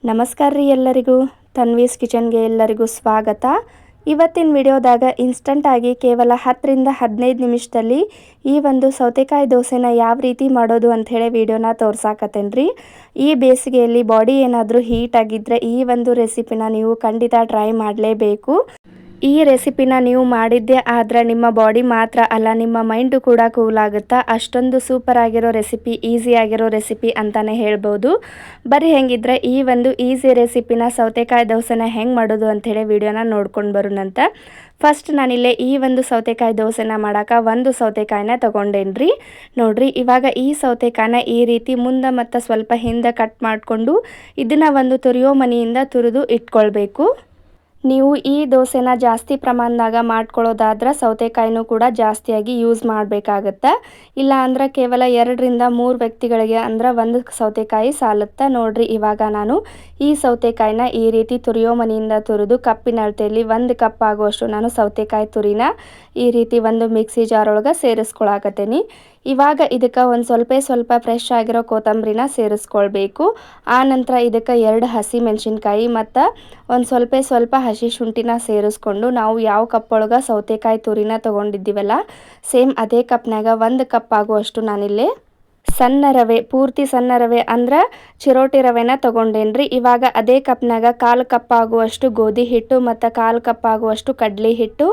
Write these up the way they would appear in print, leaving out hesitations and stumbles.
ನಮಸ್ಕಾರ ರೀ ಎಲ್ಲರಿಗೂ ತನ್ವೀಸ್ ಕಿಚನ್ಗೆ ಎಲ್ಲರಿಗೂ ಸ್ವಾಗತ. ಇವತ್ತಿನ ವಿಡಿಯೋದಾಗ ಇನ್ಸ್ಟಂಟ್ ಆಗಿ ಕೇವಲ 10 ರಿಂದ 15 ನಿಮಿಷದಲ್ಲಿ ಈ ಒಂದು ಸೌತೆಕಾಯಿ ದೋಸೆನ ಯಾವ ರೀತಿ ಮಾಡೋದು ಅಂತ ಹೇಳಿ ವಿಡಿಯೋನ ತೋರ್ಸಾಕತ್ತೇನ್ರಿ. ಈ ಬೇಸಿಗೆಯಲ್ಲಿ ಬಾಡಿ ಏನಾದರೂ ಹೀಟ್ ಆಗಿದ್ರೆ ಈ ಒಂದು ರೆಸಿಪಿನ ನೀವು ಖಂಡಿತ ಟ್ರೈ ಮಾಡಲೇಬೇಕು. ಈ ರೆಸಿಪಿನ ನೀವು ಮಾಡಿದ್ದೇ ಆದ್ರೆ ನಿಮ್ಮ ಬಾಡಿ ಮಾತ್ರ ಅಲ್ಲ, ನಿಮ್ಮ ಮೈಂಡು ಕೂಡ ಕೂಲ್ ಆಗುತ್ತಾ. ಅಷ್ಟೊಂದು ಸೂಪರ್ ಆಗಿರೋ ರೆಸಿಪಿ, ಈಸಿ ಆಗಿರೋ ರೆಸಿಪಿ ಅಂತಾನೆ ಹೇಳ್ಬೋದು. ಬರೀ ಹೆಂಗಿದ್ರೆ ಈ ಒಂದು ಈಸಿ ರೆಸಿಪಿನ ಸೌತೆಕಾಯಿ ದೋಸೆನ ಹೆಂಗೆ ಮಾಡೋದು ಅಂಥೇಳಿ ವಿಡಿಯೋನ ನೋಡ್ಕೊಂಡು ಬರೋಣಂತ. ಫಸ್ಟ್ ನಾನಿಲ್ಲೇ ಈ ಒಂದು ಸೌತೆಕಾಯಿ ದೋಸೆನ ಮಾಡೋಕೆ ಒಂದು ಸೌತೆಕಾಯಿನ ತೊಗೊಂಡೇನ್ರಿ. ನೋಡ್ರಿ, ಇವಾಗ ಈ ಸೌತೆಕಾಯಿನ ಈ ರೀತಿ ಮುಂದೆ ಮತ್ತು ಸ್ವಲ್ಪ ಹಿಂದೆ ಕಟ್ ಮಾಡಿಕೊಂಡು ಇದನ್ನು ಒಂದು ತುರಿಯೋ ಮನೆಯಿಂದ ತುರಿದು ಇಟ್ಕೊಳ್ಬೇಕು. ನೀವು ಈ ದೋಸೆನ ಜಾಸ್ತಿ ಪ್ರಮಾಣದಾಗ ಮಾಡ್ಕೊಳ್ಳೋದಾದ್ರೆ ಸೌತೆಕಾಯಿನೂ ಕೂಡ ಜಾಸ್ತಿಯಾಗಿ ಯೂಸ್ ಮಾಡಬೇಕಾಗತ್ತೆ. ಇಲ್ಲ ಅಂದ್ರೆ ಕೇವಲ 2 ರಿಂದ 3 ವ್ಯಕ್ತಿಗಳಿಗೆ ಅಂದ್ರೆ ಒಂದು ಸೌತೆಕಾಯಿ ಸಾಲುತ್ತೆ. ನೋಡ್ರಿ, ಇವಾಗ ನಾನು ಈ ಸೌತೆಕಾಯಿನ ಈ ರೀತಿ ತುರಿಯೋ ಮನೆಯಿಂದ ತುರಿದು ಕಪ್ಪಿನ ಅಳತೆಯಲ್ಲಿ 1 ಕಪ್ ಆಗುವಷ್ಟು ನಾನು ಸೌತೆಕಾಯಿ ತುರಿನ ಈ ರೀತಿ ಒಂದು ಮಿಕ್ಸಿ ಜಾರ್ ಒಳಗೆ ಸೇರಿಸ್ಕೊಳಕತ್ತೀನಿ. ಇವಾಗ ಇದಕ್ಕೆ ಒಂದು ಸ್ವಲ್ಪ ಫ್ರೆಶ್ ಆಗಿರೋ ಕೊತ್ತಂಬರಿನ ಸೇರಿಸ್ಕೊಳ್ಬೇಕು. ಆ ನಂತರ ಇದಕ್ಕೆ 2 ಹಸಿ ಮೆಣಸಿನ್ಕಾಯಿ ಮತ್ತು ಒಂದು ಸ್ವಲ್ಪ ಹಸಿ ಶುಂಠಿನ ಸೇರಿಸ್ಕೊಂಡು ನಾವು ಯಾವ ಕಪ್ ಒಳಗೆ ಸೌತೆಕಾಯಿ ತುರಿನ ತೊಗೊಂಡಿದ್ದೀವಲ್ಲ ಸೇಮ್ ಅದೇ ಕಪ್ನಾಗ 1 ಕಪ್ ಆಗುವಷ್ಟು ನಾನಿಲ್ಲಿ ಸಣ್ಣ ರವೆ, ಪೂರ್ತಿ ಸಣ್ಣ ರವೆ ಅಂದ್ರೆ ಚಿರೋಟಿ ರವೆನ ತೊಗೊಂಡೇನ್ರಿ. ಇವಾಗ ಅದೇ ಕಪ್ನಾಗ 1/4 ಕಪ್ ಆಗುವಷ್ಟು ಗೋಧಿ ಹಿಟ್ಟು ಮತ್ತು 1/4 ಕಪ್ ಆಗುವಷ್ಟು ಕಡಲೆ ಹಿಟ್ಟು,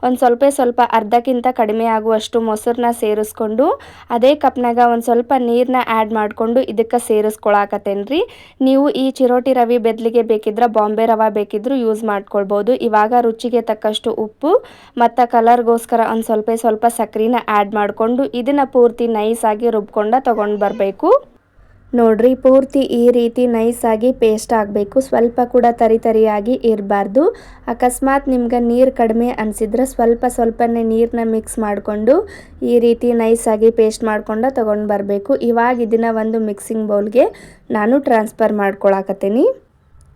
ಒಂದು ಸ್ವಲ್ಪ ಅರ್ಧಕ್ಕಿಂತ ಕಡಿಮೆ ಆಗುವಷ್ಟು ಮೊಸರನ್ನ ಸೇರಿಸ್ಕೊಂಡು ಅದೇ ಕಪ್ನಾಗ ಒಂದು ಸ್ವಲ್ಪ ನೀರನ್ನ ಆ್ಯಡ್ ಮಾಡಿಕೊಂಡು ಇದಕ್ಕೆ ಸೇರಿಸ್ಕೊಳಕತ್ತೇನ್ರಿ. ನೀವು ಈ ಚಿರೋಟಿ ರವೆ ಬದಲಿಗೆ ಬೇಕಿದ್ರೆ ಬಾಂಬೆ ರವೆ ಬೇಕಿದ್ರೂ ಯೂಸ್ ಮಾಡ್ಕೊಳ್ಬೋದು. ಇವಾಗ ರುಚಿಗೆ ತಕ್ಕಷ್ಟು ಉಪ್ಪು ಮತ್ತು ಕಲರ್ಗೋಸ್ಕರ ಒಂದು ಸ್ವಲ್ಪ ಸಕ್ಕರೆನ ಆ್ಯಡ್ ಮಾಡಿಕೊಂಡು ಇದನ್ನು ಪೂರ್ತಿ ನೈಸಾಗಿ ರುಬ್ಕೊಂಡು ತಗೊಂಡು ಬರಬೇಕು. ನೋಡ್ರಿ, ಪೂರ್ತಿ ಈ ರೀತಿ ನೈಸಾಗಿ ಪೇಸ್ಟ್ ಆಗಬೇಕು. ಸ್ವಲ್ಪ ಕೂಡ ತರಿಯಾಗಿ ಇರಬಾರ್ದು. ಅಕಸ್ಮಾತ್ ನಿಮ್ಗೆ ನೀರು ಕಡಿಮೆ ಅನಿಸಿದ್ರೆ ಸ್ವಲ್ಪನೇ ನೀರನ್ನ ಮಿಕ್ಸ್ ಮಾಡಿಕೊಂಡು ಈ ರೀತಿ ನೈಸಾಗಿ ಪೇಸ್ಟ್ ಮಾಡ್ಕೊಂಡು ತಗೊಂಡು ಬರಬೇಕು. ಇವಾಗ ಇದನ್ನು ಒಂದು ಮಿಕ್ಸಿಂಗ್ ಬೌಲ್ಗೆ ನಾನು ಟ್ರಾನ್ಸ್ಫರ್ ಮಾಡ್ಕೊಳಕತ್ತೀನಿ.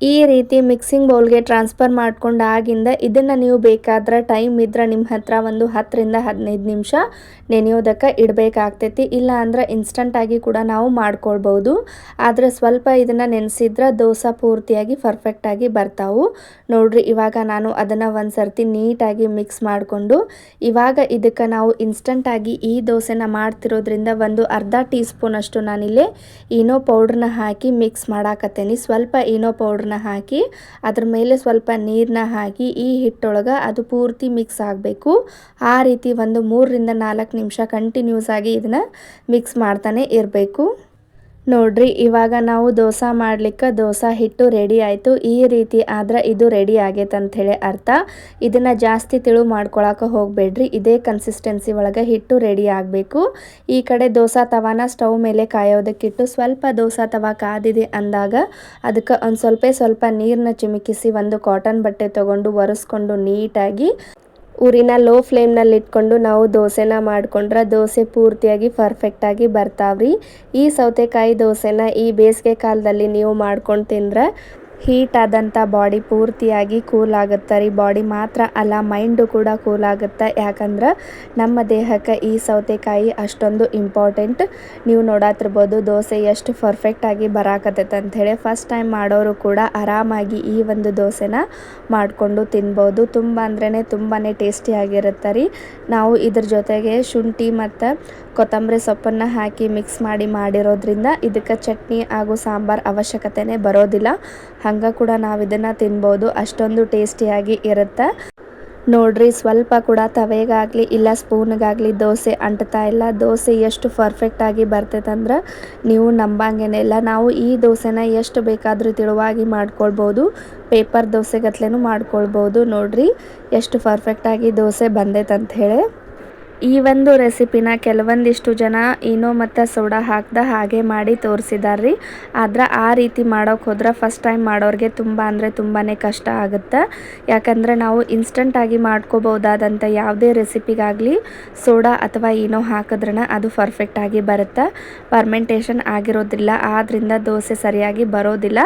ಈ ರೀತಿ ಮಿಕ್ಸಿಂಗ್ ಬೌಲ್ಗೆ ಟ್ರಾನ್ಸ್ಫರ್ ಮಾಡ್ಕೊಂಡಾಗಿಂದ ಇದನ್ನು ನೀವು ಬೇಕಾದ್ರೆ ಟೈಮ್ ಇದ್ರೆ ನಿಮ್ಮ ಹತ್ರ ಒಂದು 10 ರಿಂದ 15 ನಿಮಿಷ ನೆನೆಯೋದಕ್ಕೆ ಇಡಬೇಕಾಗ್ತೈತಿ. ಇಲ್ಲ ಅಂದ್ರೆ ಇನ್ಸ್ಟಂಟಾಗಿ ಕೂಡ ನಾವು ಮಾಡ್ಕೊಳ್ಬೋದು. ಆದರೆ ಸ್ವಲ್ಪ ಇದನ್ನು ನೆನೆಸಿದ್ರೆ ದೋಸೆ ಪೂರ್ತಿಯಾಗಿ ಪರ್ಫೆಕ್ಟಾಗಿ ಬರ್ತಾವು. ನೋಡ್ರಿ, ಇವಾಗ ನಾನು ಅದನ್ನು ಒಂದು ಸರ್ತಿ ನೀಟಾಗಿ ಮಿಕ್ಸ್ ಮಾಡಿಕೊಂಡು ಇವಾಗ ಇದಕ್ಕೆ ನಾವು ಇನ್ಸ್ಟಂಟಾಗಿ ಈ ದೋಸೆನ ಮಾಡ್ತಿರೋದ್ರಿಂದ ಒಂದು ಅರ್ಧ ಟೀ ಸ್ಪೂನ್ ಅಷ್ಟು ನಾನಿಲ್ಲಿ ಈನೋ ಪೌಡ್ರನ್ನ ಹಾಕಿ ಮಿಕ್ಸ್ ಮಾಡಾಕತ್ತೇನೆ. ಸ್ವಲ್ಪ ಈನೋ ಪೌಡ್ರ್ ಹಾಕಿ ಅದ್ರ ಮೇಲೆ ಸ್ವಲ್ಪ ನೀರನ್ನ ಹಾಕಿ ಈ ಹಿಟ್ಟೊಳಗೆ ಅದು ಪೂರ್ತಿ ಮಿಕ್ಸ್ ಆಗಬೇಕು. ಆ ರೀತಿ ಒಂದು 3 ರಿಂದ 4 ನಿಮಿಷ ಕಂಟಿನ್ಯೂಸ್ ಆಗಿ ಇದನ್ನ ಮಿಕ್ಸ್ ಮಾಡ್ತಾನೆ ಇರಬೇಕು. ನೋಡ್ರಿ, ಇವಾಗ ನಾವು ದೋಸೆ ಮಾಡ್ಲಿಕ್ಕೆ ದೋಸೆ ಹಿಟ್ಟು ರೆಡಿ ಆಯಿತು. ಈ ರೀತಿ ಆದ್ರೆ ಇದು ರೆಡಿ ಆಗೈತೆ ಅಂಥೇಳಿ ಅರ್ಥ. ಇದನ್ನು ಜಾಸ್ತಿ ತಿಳು ಮಾಡ್ಕೊಳಕ್ಕೆ ಹೋಗಬೇಡ್ರಿ. ಇದೇ ಕನ್ಸಿಸ್ಟೆನ್ಸಿ ಒಳಗೆ ಹಿಟ್ಟು ರೆಡಿ ಆಗಬೇಕು. ಈ ಕಡೆ ದೋಸೆ ತವಾನ ಸ್ಟವ್ ಮೇಲೆ ಕಾಯೋದಕ್ಕಿಟ್ಟು ಸ್ವಲ್ಪ ದೋಸೆ ತವ ಕಾದಿದೆ ಅಂದಾಗ ಅದಕ್ಕೆ ಒಂದು ಸ್ವಲ್ಪ ನೀರನ್ನ ಚಿಮುಕಿಸಿ ಒಂದು ಕಾಟನ್ ಬಟ್ಟೆ ತೊಗೊಂಡು ಒರೆಸ್ಕೊಂಡು ನೀಟಾಗಿ ಊರಿನ ಲೋ ಫ್ಲೇಮ್ನಲ್ಲಿ ಇಟ್ಕೊಂಡು ನಾವು ದೋಸೆನ ಮಾಡಿಕೊಂಡ್ರೆ ದೋಸೆ ಪೂರ್ತಿಯಾಗಿ ಪರ್ಫೆಕ್ಟಾಗಿ ಬರ್ತಾವ್ರಿ. ಈ ಸೌತೆಕಾಯಿ ದೋಸೆನ ಈ ಬೇಸಿಗೆ ಕಾಲದಲ್ಲಿ ನೀವು ಮಾಡ್ಕೊಂಡು ತಿಂದ್ರೆ ಹೀಟ್ ಆದಂಥ ಬಾಡಿ ಪೂರ್ತಿಯಾಗಿ ಕೂಲ್ ಆಗುತ್ತೆ ರೀ. ಬಾಡಿ ಮಾತ್ರ ಅಲ್ಲ, ಮೈಂಡು ಕೂಡ ಕೂಲ್ ಆಗುತ್ತೆ. ಯಾಕಂದ್ರೆ ನಮ್ಮ ದೇಹಕ್ಕೆ ಈ ಸೌತೆಕಾಯಿ ಅಷ್ಟೊಂದು ಇಂಪಾರ್ಟೆಂಟ್. ನೀವು ನೋಡತ್ತಿರ್ಬೋದು ದೋಸೆ ಎಷ್ಟು ಪರ್ಫೆಕ್ಟಾಗಿ ಬರಾಕತ್ತೈತೆ ಅಂಥೇಳಿ. ಫಸ್ಟ್ ಟೈಮ್ ಮಾಡೋರು ಕೂಡ ಆರಾಮಾಗಿ ಈ ಒಂದು ದೋಸೆನ ಮಾಡಿಕೊಂಡು ತಿನ್ಬೋದು. ತುಂಬ ಅಂದ್ರೇ ತುಂಬಾ ಟೇಸ್ಟಿಯಾಗಿರುತ್ತೆ ರೀ. ನಾವು ಇದ್ರ ಜೊತೆಗೆ ಶುಂಠಿ ಮತ್ತು ಕೊತ್ತಂಬರಿ ಸೊಪ್ಪನ್ನು ಹಾಕಿ ಮಿಕ್ಸ್ ಮಾಡಿರೋದ್ರಿಂದ ಇದಕ್ಕೆ ಚಟ್ನಿ ಹಾಗೂ ಸಾಂಬಾರು ಅವಶ್ಯಕತೆನೇ ಬರೋದಿಲ್ಲ. ಹಂಗೆ ಕೂಡ ನಾವು ಇದನ್ನು ತಿನ್ಬೋದು, ಅಷ್ಟೊಂದು ಟೇಸ್ಟಿಯಾಗಿ ಇರುತ್ತೆ. ನೋಡ್ರಿ, ಸ್ವಲ್ಪ ಕೂಡ ತವೆಗಾಗಲಿ ಇಲ್ಲ ಸ್ಪೂನ್ಗಾಗಲಿ ದೋಸೆ ಅಂಟ್ತಾ ಇಲ್ಲ. ದೋಸೆ ಎಷ್ಟು ಪರ್ಫೆಕ್ಟಾಗಿ ಬರ್ತೈತಂದ್ರೆ ನೀವು ನಂಬಂಗೇನಿಲ್ಲ. ನಾವು ಈ ದೋಸೆನ ಎಷ್ಟು ಬೇಕಾದರೂ ತಿಳುವಾಗಿ ಮಾಡ್ಕೊಳ್ಬೋದು. ಪೇಪರ್ ದೋಸೆಗತ್ಲೆನೂ ಮಾಡ್ಕೊಳ್ಬೋದು. ನೋಡ್ರಿ, ಎಷ್ಟು ಪರ್ಫೆಕ್ಟಾಗಿ ದೋಸೆ ಬಂದೈತೆ ಅಂಥೇಳಿ. ಈ ಒಂದು ರೆಸಿಪಿನ ಕೆಲವೊಂದಿಷ್ಟು ಜನ ಈನೋ ಮತ್ತು ಸೋಡಾ ಹಾಕ್ದ ಹಾಗೆ ಮಾಡಿ ತೋರಿಸಿದಾರ್ರಿ. ಆದ್ರೆ ಆ ರೀತಿ ಮಾಡೋಕೆ ಹೋದ್ರೆ ಫಸ್ಟ್ ಟೈಮ್ ಮಾಡೋರಿಗೆ ತುಂಬ ಅಂದರೆ ತುಂಬಾ ಕಷ್ಟ ಆಗುತ್ತೆ. ಯಾಕಂದರೆ ನಾವು ಇನ್ಸ್ಟಂಟಾಗಿ ಮಾಡ್ಕೋಬೋದಾದಂಥ ಯಾವುದೇ ರೆಸಿಪಿಗಾಗಲಿ ಸೋಡಾ ಅಥವಾ ಈನೋ ಹಾಕಿದ್ರೇ ಅದು ಪರ್ಫೆಕ್ಟಾಗಿ ಬರುತ್ತೆ. ಫರ್ಮೆಂಟೇಷನ್ ಆಗಿರೋದಿಲ್ಲ, ಆದ್ದರಿಂದ ದೋಸೆ ಸರಿಯಾಗಿ ಬರೋದಿಲ್ಲ.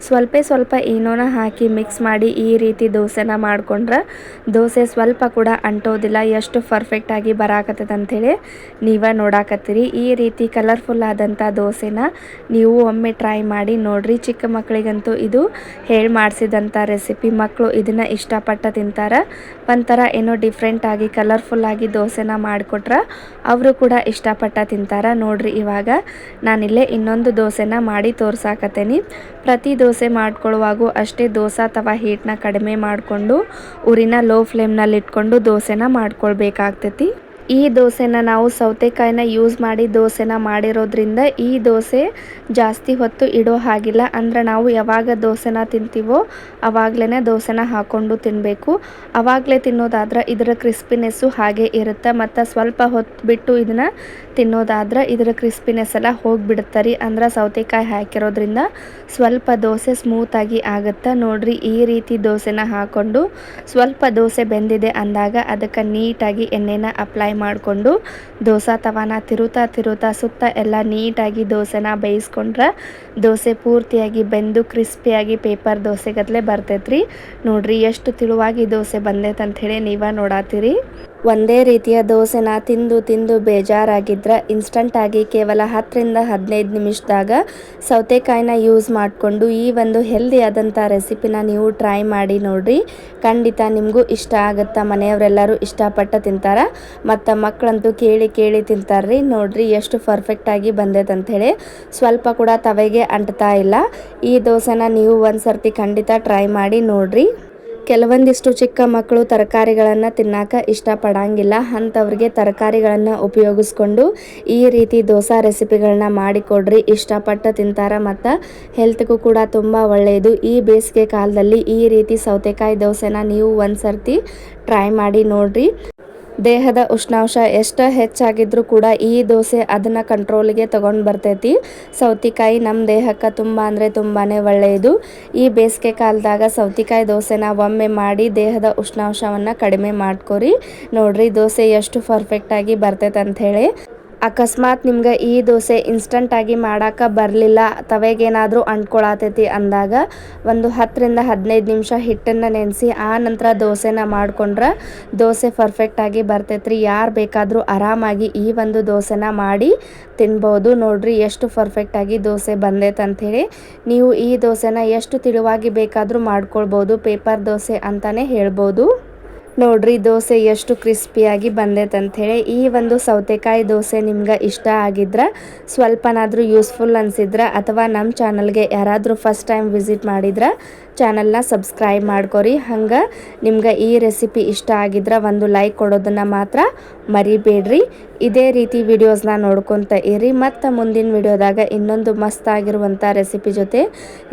ಸ್ವಲ್ಪ ಈನೋನ ಹಾಕಿ ಮಿಕ್ಸ್ ಮಾಡಿ ಈ ರೀತಿ ದೋಸೆನ ಮಾಡಿಕೊಂಡ್ರೆ ದೋಸೆ ಸ್ವಲ್ಪ ಕೂಡ ಅಂಟೋದಿಲ್ಲ. ಎಷ್ಟು ಪರ್ಫೆಕ್ಟಾಗಿ ಬರಾಕತ್ತದ ಅಂಥೇಳಿ ನೀವೇ ನೋಡಾಕತ್ತೀರಿ. ಈ ರೀತಿ ಕಲರ್ಫುಲ್ ಆದಂಥ ದೋಸೆನ ನೀವು ಒಮ್ಮೆ ಟ್ರೈ ಮಾಡಿ ನೋಡ್ರಿ. ಚಿಕ್ಕ ಮಕ್ಕಳಿಗಂತೂ ಇದು ಹೇಳಿ ಮಾಡಿಸಿದಂಥ ರೆಸಿಪಿ. ಮಕ್ಕಳು ಇದನ್ನು ಇಷ್ಟಪಟ್ಟು ತಿಂತಾರೆ. ಒಂಥರ ಏನೋ ಡಿಫ್ರೆಂಟಾಗಿ ಕಲರ್ಫುಲ್ಲಾಗಿ ದೋಸೆನ ಮಾಡಿಕೊಟ್ರೆ ಅವರು ಕೂಡ ಇಷ್ಟಪಟ್ಟು ತಿಂತಾರೆ. ನೋಡ್ರಿ, ಇವಾಗ ನಾನಿಲ್ಲೇ ಇನ್ನೊಂದು ದೋಸೆನ ಮಾಡಿ ತೋರ್ಸಾಕತ್ತೇನೆ. ಪ್ರತಿ ದೋಸೆ ಮಾಡ್ಕೊಳ್ಳುವಾಗೂ ಅಷ್ಟೇ ದೋಸೆ ತವಾ ಹೀಟ್ನ ಕಡಿಮೆ ಮಾಡಿಕೊಂಡು ಉರಿನ ಲೋ ಫ್ಲೇಮ್ನಲ್ಲಿ ಇಟ್ಕೊಂಡು ದೋಸೆನ ಮಾಡ್ಕೊಳ್ಬೇಕಾಗ್ತೈತಿ. ಈ ದೋಸೆನ ನಾವು ಸೌತೆಕಾಯಿನ ಯೂಸ್ ಮಾಡಿ ದೋಸೆನ ಮಾಡಿರೋದ್ರಿಂದ ಈ ದೋಸೆ ಜಾಸ್ತಿ ಹೊತ್ತು ಇಡೋ ಹಾಗಿಲ್ಲ. ಅಂದ್ರೆ ನಾವು ಯಾವಾಗ ದೋಸೆನ ತಿಂತೀವೋ ಅವಾಗಲೇ ದೋಸೆನ ಹಾಕ್ಕೊಂಡು ತಿನ್ನಬೇಕು. ಆವಾಗಲೇ ತಿನ್ನೋದಾದ್ರೆ ಇದರ ಕ್ರಿಸ್ಪಿನೆಸ್ಸು ಹಾಗೆ ಇರುತ್ತೆ. ಮತ್ತು ಸ್ವಲ್ಪ ಹೊತ್ತು ಬಿಟ್ಟು ಇದನ್ನು ತಿನ್ನೋದಾದ್ರೆ ಇದರ ಕ್ರಿಸ್ಪಿನೆಸ್ ಎಲ್ಲ ಹೋಗಿಬಿಡುತ್ತೆ ರೀ. ಅಂದ್ರೆ ಸೌತೆಕಾಯಿ ಹಾಕಿರೋದ್ರಿಂದ ಸ್ವಲ್ಪ ದೋಸೆ ಸ್ಮೂತಾಗಿ ಆಗುತ್ತೆ. ನೋಡ್ರಿ, ಈ ರೀತಿ ದೋಸೆನ ಹಾಕ್ಕೊಂಡು ಸ್ವಲ್ಪ ದೋಸೆ ಬೆಂದಿದೆ ಅಂದಾಗ ಅದಕ್ಕೆ ನೀಟಾಗಿ ಎಣ್ಣೆನ ಅಪ್ಲೈ ಮಾಡಿಕೊಂಡು ದೋಸೆ ತವಾನ ತಿರುತ್ತಾ ಸುತ್ತ ಎಲ್ಲ ನೀಟಾಗಿ ದೋಸೆನ ಬೇಯಿಸ್ಕೊಂಡ್ರೆ ದೋಸೆ ಪೂರ್ತಿಯಾಗಿ ಬೆಂದು ಕ್ರಿಸ್ಪಿಯಾಗಿ ಪೇಪರ್ ದೋಸೆಗತ್ಲೆ ಬರ್ತೈತ್ರಿ. ನೋಡ್ರಿ, ಎಷ್ಟು ತಿಳುವಾಗಿ ದೋಸೆ ಬಂದೈತೆ ಅಂಥೇಳಿ ನೀವೇ ನೋಡಾತೀರಿ. ಒಂದೇ ರೀತಿಯ ದೋಸೆನ ತಿಂದು ಬೇಜಾರಾಗಿದ್ರೆ ಇನ್ಸ್ಟಂಟಾಗಿ ಕೇವಲ 10ರಿಂದ 15 ನಿಮಿಷದಾಗ ಸೌತೆಕಾಯಿನ ಯೂಸ್ ಮಾಡಿಕೊಂಡು ಈ ಒಂದು ಹೆಲ್ದಿ ಆದಂಥ ರೆಸಿಪಿನ ನೀವು ಟ್ರೈ ಮಾಡಿ ನೋಡ್ರಿ. ಖಂಡಿತ ನಿಮಗೂ ಇಷ್ಟ ಆಗುತ್ತೆ. ಮನೆಯವರೆಲ್ಲರೂ ಇಷ್ಟಪಟ್ಟು ತಿಂತಾರೆ ಮತ್ತು ಮಕ್ಕಳಂತೂ ಕೇಳಿ ತಿಂತಾರ್ರಿ. ನೋಡ್ರಿ, ಎಷ್ಟು ಪರ್ಫೆಕ್ಟಾಗಿ ಬಂದೈತೆ ಅಂಥೇಳಿ ಸ್ವಲ್ಪ ಕೂಡ ತವೆಗೆ ಅಂಟ್ತಾ ಇಲ್ಲ. ಈ ದೋಸೆನ ನೀವು ಒಂದು ಸರ್ತಿ ಖಂಡಿತ ಟ್ರೈ ಮಾಡಿ ನೋಡ್ರಿ. ಕೆಲವೊಂದಿಷ್ಟು ಚಿಕ್ಕ ಮಕ್ಕಳು ತರಕಾರಿಗಳನ್ನು ತಿನ್ನೋಕೆ ಇಷ್ಟಪಡಂಗಿಲ್ಲ. ಅಂಥವ್ರಿಗೆ ತರಕಾರಿಗಳನ್ನು ಉಪಯೋಗಿಸ್ಕೊಂಡು ಈ ರೀತಿ ದೋಸೆ ರೆಸಿಪಿಗಳನ್ನ ಮಾಡಿಕೊಡ್ರಿ. ಇಷ್ಟಪಟ್ಟು ತಿಂತಾರೆ ಮತ್ತು ಹೆಲ್ತ್ಗೂ ಕೂಡ ತುಂಬ ಒಳ್ಳೆಯದು. ಈ ಬೇಸಿಗೆ ಕಾಲದಲ್ಲಿ ಈ ರೀತಿ ಸೌತೆಕಾಯಿ ದೋಸೆನ ನೀವು ಒಂದು ಸರ್ತಿ ಟ್ರೈ ಮಾಡಿ ನೋಡ್ರಿ. ದೇಹದ ಉಷ್ಣಾಂಶ ಎಷ್ಟು ಹೆಚ್ಚಾಗಿದ್ರೂ ಕೂಡ ಈ ದೋಸೆ ಅದನ್ನು ಕಂಟ್ರೋಲಿಗೆ ತೊಗೊಂಡು ಬರ್ತೈತಿ. ಸೌತೆಕಾಯಿ ನಮ್ಮ ದೇಹಕ್ಕೆ ತುಂಬ ಅಂದರೆ ತುಂಬಾ ಒಳ್ಳೆಯದು. ಈ ಬೇಸಿಗೆ ಕಾಲದಾಗ ಸೌತೆಕಾಯಿ ದೋಸೆನ ಒಮ್ಮೆ ಮಾಡಿ ದೇಹದ ಉಷ್ಣಾಂಶವನ್ನು ಕಡಿಮೆ ಮಾಡ್ಕೊರಿ. ನೋಡ್ರಿ, ದೋಸೆ ಎಷ್ಟು ಪರ್ಫೆಕ್ಟಾಗಿ ಬರ್ತೈತೆ ಅಂಥೇಳಿ. ಅಕಸ್ಮಾತ್ ನಿಮ್ಗೆ ಈ ದೋಸೆ ಇನ್ಸ್ಟಂಟಾಗಿ ಮಾಡೋಕೆ ಬರಲಿಲ್ಲ, ತವೆಗೇನಾದರೂ ಅಂಟ್ಕೊಳತೈತಿ ಅಂದಾಗ ಒಂದು 10ರಿಂದ 15 ನಿಮಿಷ ಹಿಟ್ಟನ್ನು ನೆನೆಸಿ ಆ ನಂತರ ದೋಸೆನ ಮಾಡಿಕೊಂಡ್ರೆ ದೋಸೆ ಪರ್ಫೆಕ್ಟಾಗಿ ಬರ್ತೈತ್ರಿ. ಯಾರು ಬೇಕಾದರೂ ಆರಾಮಾಗಿ ಈ ಒಂದು ದೋಸೆನ ಮಾಡಿ ತಿನ್ಬೋದು. ನೋಡ್ರಿ, ಎಷ್ಟು ಪರ್ಫೆಕ್ಟಾಗಿ ದೋಸೆ ಬಂದೈತೆ ಅಂಥೇಳಿ. ನೀವು ಈ ದೋಸೆನ ಎಷ್ಟು ತಿಳುವಾಗಿ ಬೇಕಾದರೂ ಮಾಡ್ಕೊಳ್ಬೋದು. ಪೇಪರ್ ದೋಸೆ ಅಂತಲೇ ಹೇಳ್ಬೋದು. ನೋಡ್ರಿ, ದೋಸೆ ಎಷ್ಟು ಕ್ರಿಸ್ಪಿಯಾಗಿ ಬಂದೈತೆ ಅಂಥೇಳಿ. ಈ ಒಂದು ಸೌತೆಕಾಯಿ ದೋಸೆ ನಿಮ್ಗೆ ಇಷ್ಟ ಆಗಿದ್ರೆ, ಸ್ವಲ್ಪನಾದರೂ ಯೂಸ್ಫುಲ್ ಅನಿಸಿದ್ರೆ ಅಥವಾ ನಮ್ಮ ಚಾನಲ್ಗೆ ಯಾರಾದರೂ ಫಸ್ಟ್ ಟೈಮ್ ವಿಸಿಟ್ ಮಾಡಿದ್ರೆ ಚಾನಲ್ನ ಸಬ್ಸ್ಕ್ರೈಬ್ ಮಾಡ್ಕೊರಿ. ಹಂಗೆ ನಿಮ್ಗೆ ಈ ರೆಸಿಪಿ ಇಷ್ಟ ಆಗಿದ್ರೆ ಒಂದು ಲೈಕ್ ಕೊಡೋದನ್ನು ಮಾತ್ರ ಮರಿಬೇಡ್ರಿ. ಇದೇ ರೀತಿ ವಿಡಿಯೋಸ್ನ ನೋಡ್ಕೊತ ಇರಿ. ಮತ್ತು ಮುಂದಿನ ವಿಡಿಯೋದಾಗ ಇನ್ನೊಂದು ಮಸ್ತಾಗಿರುವಂಥ ರೆಸಿಪಿ ಜೊತೆ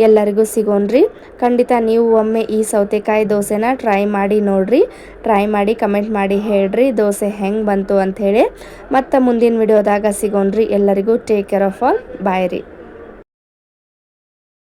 ಎಲ್ಲರಿಗೂ ಸಿಗೋಣ್ರಿ. ಖಂಡಿತ ನೀವು ಒಮ್ಮೆ ಈ ಸೌತೆಕಾಯಿ ದೋಸೆನ ಟ್ರೈ ಮಾಡಿ ನೋಡ್ರಿ. ಟ್ರೈ ಮಾಡಿ ಕಮೆಂಟ್ ಮಾಡಿ ಹೇಳ್ರಿ ದೋಸೆ ಹೆಂಗೆ ಬಂತು ಅಂಥೇಳಿ. ಮತ್ತು ಮುಂದಿನ ವಿಡಿಯೋದಾಗ ಸಿಗೋಣ್ರಿ. ಎಲ್ಲರಿಗೂ ಟೇಕ್ ಕೇರ್ ಆಫ್ ಆಲ್. ಬಾಯ್ ರೀ.